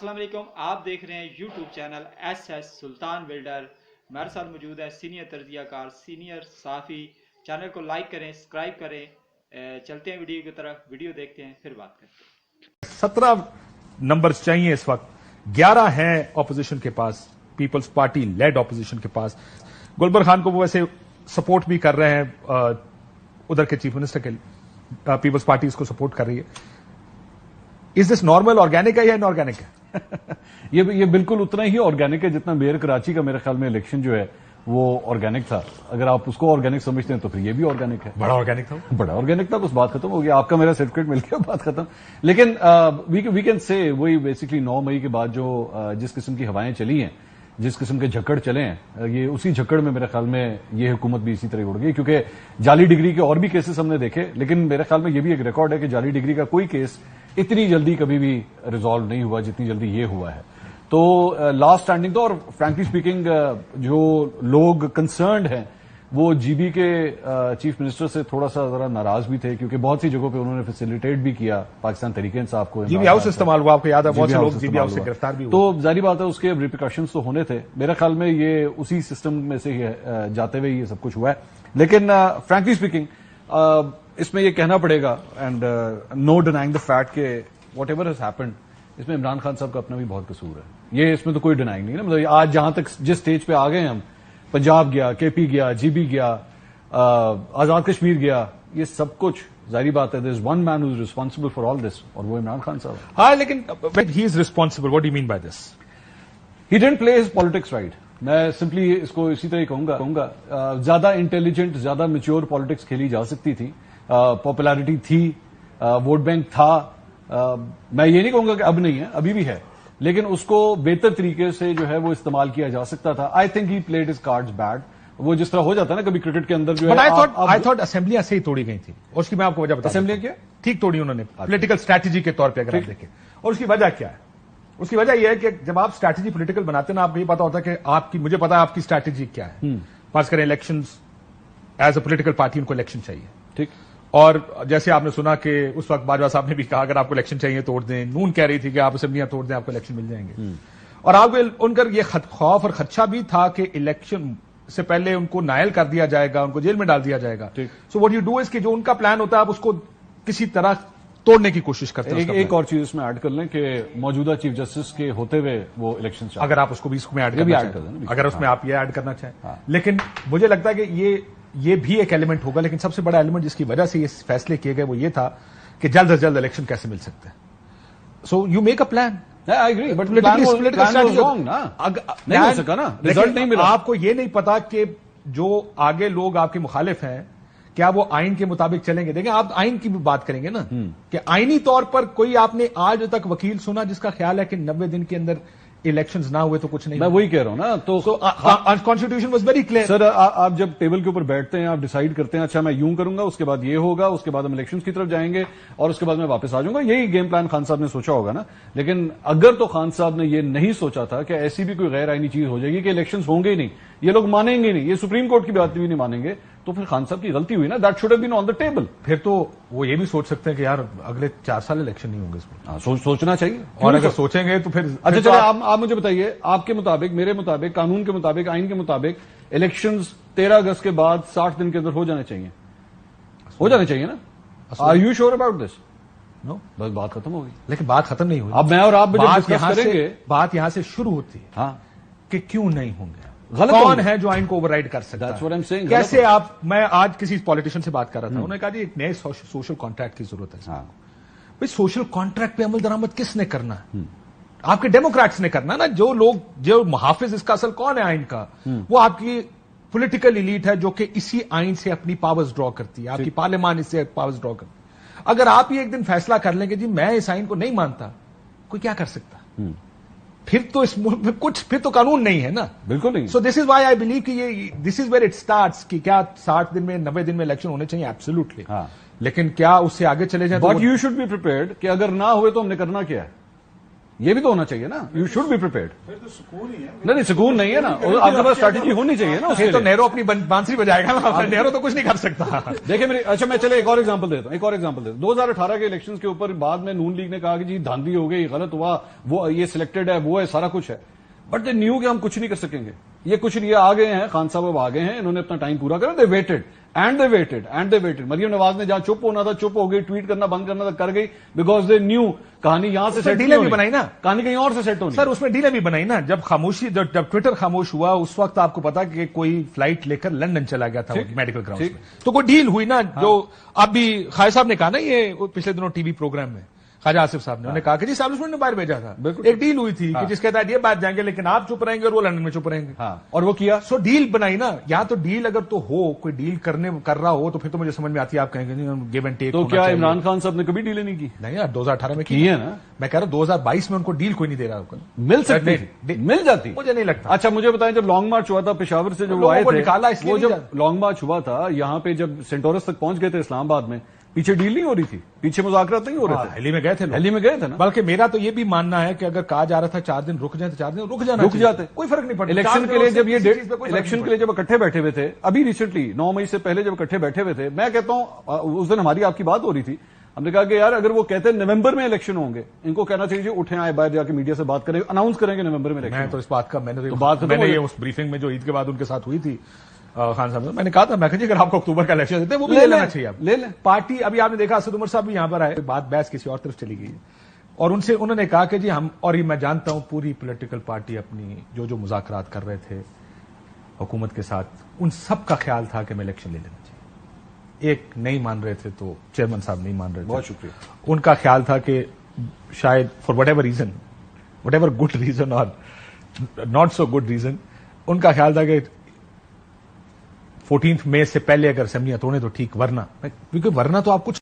अस्सलाम वालेकुम, आप देख रहे हैं यूट्यूब चैनल SS सुल्तान बिल्डर। हमारे साथ मौजूद है सीनियर तर्जियाकार, सीनियर साफ़ी। चैनल को लाइक करें, सब्सक्राइब करें। चलते हैं वीडियो की तरफ, वीडियो देखते हैं फिर बात करते हैं। 17 नंबर्स चाहिए इस वक्त, 11 हैं ऑपोजिशन के पास, पीपल्स पार्टी लेड ऑपोजिशन के पास। गुलबर खान को वो वैसे सपोर्ट भी कर रहे हैं, उधर के चीफ मिनिस्टर के पीपल्स पार्टी इसको सपोर्ट कर रही है। इज दिस नॉर्मल, ऑर्गेनिक है या इनऑर्गेनिक है? ये बिल्कुल उतना ही ऑर्गेनिक है जितना मेयर कराची का मेरे ख्याल में इलेक्शन जो है वो ऑर्गेनिक था। अगर आप उसको ऑर्गेनिक समझते हैं तो फिर ये भी ऑर्गेनिक है। बड़ा ऑर्गेनिक था, बड़ा ऑर्गेनिक था, बस बात खत्म हो गया। आपका मेरा सर्टिफिकेट मिल गया, बात खत्म। लेकिन वी कैन से वही बेसिकली 9 मई के बाद जो जिस किस्म की हवाएं चली हैं, जिस किस्म के झक्कड़ चले हैं, ये उसी झक्कड़ में मेरे ख्याल में ये हुकूमत भी इसी तरह उड़ गई। क्योंकि जाली डिग्री के और भी केसेस हमने देखे, लेकिन मेरे ख्याल में ये भी एक रिकॉर्ड है कि जाली डिग्री का कोई केस इतनी जल्दी कभी भी रिजॉल्व नहीं हुआ जितनी जल्दी ये हुआ है। तो लास्ट स्टैंडिंग तो, और फ्रैंकली स्पीकिंग जो लोग कंसर्न्ड हैं वो जीबी के चीफ मिनिस्टर से थोड़ा सा जरा नाराज भी थे, क्योंकि बहुत सी जगहों पे उन्होंने फैसिलिटेट भी किया पाकिस्तान तहरीक इंसाफ को। जीबी हाउस इस्तेमाल हुआ, आपको याद है, बहुत से लोग जीबी हाउस से गिरफ्तार भी हुए। तो जारी बात है उसके रिप्रिकॉशंस तो होने थे। मेरे ख्याल में ये उसी सिस्टम में से जाते हुए ये सब कुछ हुआ है। लेकिन फ्रैंकली स्पीकिंग इसमें ये कहना पड़ेगा, and no denying the fact के वॉट एवर हैज हैपेंड, इसमें इमरान खान साहब का अपना भी बहुत कसूर है। ये इसमें तो कोई डिनाइंग नहीं है। मतलब आज जहां तक जिस स्टेज पे आ गए हम, पंजाब गया, केपी गया, जीबी गया, आजाद कश्मीर गया, ये सब कुछ जारी बात है, there is one man who is responsible for all this, और वो इमरान खान साहब। हाँ, लेकिन he is responsible, what do you mean by this? He didn't play his politics right. मैं सिंपली इसको इसी तरह कहूंगा। ज्यादा इंटेलिजेंट, ज्यादा मैच्योर पॉलिटिक्स खेली जा सकती थी, पॉपुलैरिटी थी, वोट बैंक था। मैं ये नहीं कहूंगा कि अब नहीं है, अभी भी है, लेकिन उसको बेहतर तरीके से जो है वो इस्तेमाल किया जा सकता था। I think he played his cards bad. वो जिस तरह हो जाता है ना कभी क्रिकेट के अंदर जो है। आई थॉट असेंबलियां से ही तोड़ी गई थी, और उसकी मैं आपको वजह बताऊं। असेंबलियां क्या ठीक तोड़ी उन्होंने, पॉलिटिकल स्ट्रैटेजी के तौर पर अगर आप देखें। और उसकी वजह क्या है? उसकी वजह यह है कि जब आप स्ट्रैटेजी पॉलिटिकल बनाते हैं ना, आपको ये पता होता है कि आपकी, मुझे पता है आपकी स्ट्रैटेजी क्या है। पास करें elections, as a political party उनको इलेक्शन चाहिए, ठीक। और जैसे आपने सुना कि उस वक्त बाजवा साहब ने भी कहा अगर आपको इलेक्शन चाहिए तोड़ दें। नून कह रही थी कि आप असेंबलियां तोड़ दें, आपको इलेक्शन मिल जाएंगे। और आपको उनका ये खौफ और खदशा भी था कि इलेक्शन से पहले उनको नायल कर दिया जाएगा, उनको जेल में डाल दिया जाएगा। So what you do is कि जो उनका प्लान होता है आप उसको किसी तरह तोड़ने की कोशिश करते हैं। एक और चीज इसमें ऐड कर लें कि मौजूदा चीफ जस्टिस के होते हुए वो इलेक्शन, अगर आप उसको भी इसमें ऐड करना चाहें, अगर उसमें आप ये ऐड करना चाहें। लेकिन मुझे लगता है कि ये भी एक एलिमेंट होगा, लेकिन सबसे बड़ा एलिमेंट जिसकी वजह से ये फैसले किए गए वो ये था कि जल्द से जल्द इलेक्शन कैसे मिल सकते हैं। So you make a plan. I agree, but political strategy wrong ना, नहीं हो सका ना, रिजल्ट नहीं मिला। आपको ये नहीं पता कि जो आगे लोग आपके मुखालिफ हैं क्या वो आइन के मुताबिक चलेंगे। देखें, आप आइन की भी बात करेंगे ना, कि आइनी तौर पर कोई आपने आज तक वकील सुना जिसका ख्याल है कि 90 दिन के अंदर इलेक्शंस ना हुए तो कुछ नहीं। मैं वही कह रहा हूं ना। तो constitution was very clear. Sir, आप जब टेबल के ऊपर बैठते हैं, आप डिसाइड करते हैं, अच्छा मैं यूं करूंगा, उसके बाद ये होगा, उसके बाद हम इलेक्शंस की तरफ जाएंगे, और उसके बाद मैं वापस आ जाऊंगा। यही गेम प्लान खान साहब ने सोचा होगा ना। लेकिन अगर तो खान साहब ने ये नहीं सोचा था कि ऐसी भी कोई गैर आईनी चीज हो जाएगी कि इलेक्शंस होंगे ही नहीं, ये लोग मानेंगे नहीं, ये सुप्रीम कोर्ट की बात भी नहीं मानेंगे, तो फिर खान साहब की गलती हुई ना। That should have been on the table. फिर तो वो ये भी सोच सकते हैं कि यार अगले 4 साल इलेक्शन नहीं होंगे इसमें। सोचना चाहिए, और अगर सोचेंगे तो फिर अच्छा चलिए, आप मुझे बताइए, आपके मुताबिक, मेरे मुताबिक, कानून के मुताबिक, आइन के मुताबिक इलेक्शंस 13 अगस्त के बाद 60 दिन के अंदर हो जाने चाहिए, हो जाने चाहिए ना? Are you sure about this? No, बस बात खत्म होगी। लेकिन बात खत्म नहीं हुई। अब मैं और आप बात यहां से शुरू होती है। हाँ, कि क्यों नहीं होंगे, कौन है जो आइन को ओवरराइड कर सकता है? That's what I'm saying. कैसे आप, मैं आज किसी पॉलिटिशियन से बात कर रहा था, उन्होंने कहा जी एक नए सोशल कॉन्ट्रैक्ट की जरूरत है। हाँ। भाई सोशल कॉन्ट्रैक्ट पे अमल दरामद किसने करना है? आपके डेमोक्रेट्स ने करना ना। जो लोग, जो मुहाफिज इसका असल कौन है आइन का, वो आपकी पॉलिटिकल इलीट है जो कि इसी आइन से अपनी पावर्स ड्रॉ करती है, आपकी पार्लियामान इससे पावर्स ड्रॉ करती है। अगर आप ये एक दिन फैसला कर लेंगे जी मैं इस आइन को नहीं मानता, कोई क्या कर सकता? फिर तो इस मुल्क में कुछ, फिर तो कानून नहीं है ना। बिल्कुल नहीं। So this is why I believe कि ये, this is where it starts कि क्या 60 दिन में, 90 दिन में इलेक्शन होने चाहिए, एब्सोल्युटली। हाँ। लेकिन क्या उससे आगे चले जाए? But you should be prepared कि अगर ना हुए तो हमने करना क्या है। یہ بھی تو ہونا چاہیے نا. You should be prepared. پھر تو سکون ہی ہے. نہیں سکون نہیں ہے نا, آپ کے پاس اسٹریٹجی ہونی چاہیے نا. یہ تو نہرو اپنی بانسری بجائے گا, نہرو تو کچھ نہیں کر سکتا. دیکھیں میری, اچھا میں چلے ایک اور ایگزامپل دیتا ہوں. 2018 کے الیکشن کے اوپر بعد میں نون لیگ نے کہا کہ جی دھاندلی ہو گئی, غلط ہوا, وہ یہ سلیکٹڈ ہے, وہ ہے, سارا کچھ ہے. بٹ دے نیو کہ ہم کچھ نہیں کر سکیں گے. یہ کچھ یہ آ گئے ہیں, خان صاحب اب آ گئے ہیں, انہوں نے اپنا ٹائم پورا کرا. دے weighted and they weighted. Maryam Nawaz نے جہاں چپ ہونا تھا چپ ہو گئی, ٹویٹ کرنا بند کرنا تھا کر گئی, بیکاز دے نیو کہانی یہاں سے سیٹ ڈیلیں بھی بنائی نا, کہانی کہیں اور سے سیٹ ہونی. سر اس میں ڈیلیں بھی بنائی نا. جب ٹویٹر خاموش ہوا اس وقت آپ کو پتا کہ کوئی فلائٹ لے کر لندن چلا گیا تھا میڈیکل گراؤنڈ میں, تو کوئی ڈیل ہوئی نا. جو اب بھی خواجہ صاحب نے کہا نا, یہ پچھلے دنوں ٹی وی پروگرام میں خواجہ آصف صاحب نے, انہوں نے کہا کہ جی اسٹیبلشمنٹ نے باہر بھیجا تھا, ایک ڈیل ہوئی تھی کہ جس کے تحت یہ بات جائیں گے لیکن آپ چپ رہیں گے اور وہ لندن میں چپ رہیں گے. اور وہ کیا, سو ڈیل بنائی نا. یہاں تو ڈیل اگر تو ہو, کوئی ڈیل کر رہا ہو تو پھر تو مجھے سمجھ میں آتی ہے, آپ کہیں گے گیو اینڈ ٹیک. تو کیا عمران خان صاحب نے کبھی ڈیلیں نہیں کی؟ نہیں یار, 2018 میں کی ہے نا. میں کہہ رہا ہوں 2022 میں ان کو ڈیل کوئی نہیں دے رہا. مل سکتی, مل جاتی, مجھے نہیں لگتا. اچھا مجھے بتائیں, جب لانگ مارچ ہوا تھا پشاور سے, جب وہ آئے تھے, وہ جب لانگ مارچ ہوا تھا یہاں پہ, جب سینٹورس تک پہنچ گئے تھے اسلام آباد میں, پیچھے ڈیل نہیں ہو رہی تھی, پیچھے مذاکرات نہیں ہو رہے تھے. دہلی میں گئے تھے, دہلی میں گئے تھے نا. بلکہ میرا تو یہ بھی ماننا ہے کہ اگر کہا جا رہا تھا 4 دن رک جائیں تو 4 دن رک جاتے, کوئی فرق نہیں پڑتا. الیکشن کے لیے جب یہ الیکشن کے لیے جب اکٹھے بیٹھے ہوئے تھے, ابھی ریسنٹلی 9 مئی سے پہلے جب اکٹھے بیٹھے ہوئے تھے, میں کہتا ہوں اس دن ہماری آپ کی بات ہو رہی تھی, ہم نے کہا کہ یار اگر وہ کہتے ہیں نومبر میں الیکشن ہوں گے, ان کو کہنا چاہیے اٹھیں آئے باہر جا کے میڈیا سے بات کریں, اناؤنس کریں گے نومبر میں الیکشن. میں تو اس بات کا میں نے یہ اس بریفنگ میں جو عید کے بعد ان کے ساتھ ہوئی تھی خان صاحب, میں نے کہا تھا, میں کہا اگر آپ کو اکتوبر کا الیکشن دیتے ہیں وہ بھی لے لینا چاہیے. آپ لے لیں پارٹی. ابھی آپ نے دیکھا اسد عمر صاحب بھی یہاں پر آئے, بات بحث کسی اور طرف چلی گئی, اور ان سے انہوں نے کہا کہ جی ہم, اور یہ میں جانتا ہوں پوری پولیٹیکل پارٹی اپنی جو مذاکرات کر رہے تھے حکومت کے ساتھ, ان سب کا خیال تھا کہ میں الیکشن لے لینا چاہیے. ایک نہیں مان رہے تھے تو چیئرمین صاحب نہیں مان رہے تھے. بہت شکریہ. ان کا خیال تھا کہ شاید for what ever good reason اور ناٹ سو گڈ ریزن, ان کا خیال تھا کہ 14 مئی سے پہلے اگر اسمبلیاں توڑیں تو ٹھیک, ورنہ کیونکہ ورنہ تو آپ کچھ